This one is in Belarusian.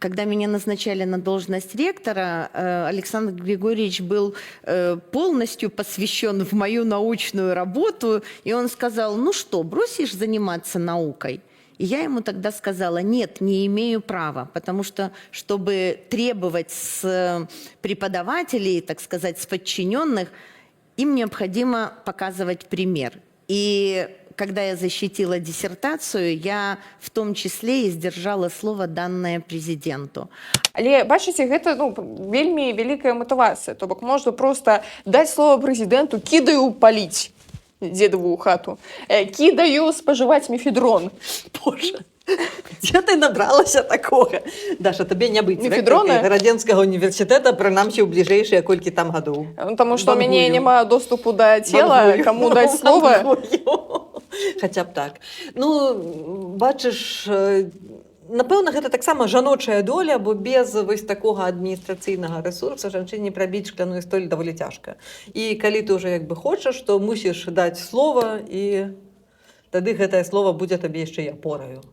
когда меня назначали на должность ректора, Александр Григорьевич был полностью посвящен в мою научную работу, и он сказал: ну что, бросишь заниматься наукой? И я ему тогда сказала: нет, не имею права, потому что, чтобы требовать с преподавателей, так сказать, с подчиненных, им необходимо показывать пример. И когда я защитила диссертацию, я в том числе и сдержала слово, данное президенту. Але бачыце, гэта вельмі вялікая матывацыя. То бок можна просто даць слова прэзідэнту: кідаю паліць дзедавую хату, кідаю спажываць мефедрон. Боже, где ты набралася такога? Даша, табе не быць Мефедрона? Гарадзенскага універсітэта, прынамсі ў бліжэйшыя колькі там гадоў. Таму што ў мяне Вангую. няма доступу да цела, Вангую. каму даць слова. Вангую. Хаця б так. Ну, бачыш, напэўна, гэта таксама жаночая доля, бо без вось такога адміністрацыйнага рэсурса жанчыне прабіць шкляную столь даволі цяжка. І калі ты ўжо як бы хочаш, то мусіш даць слова, і тады гэтае слова будзе табе яшчэ і апораю.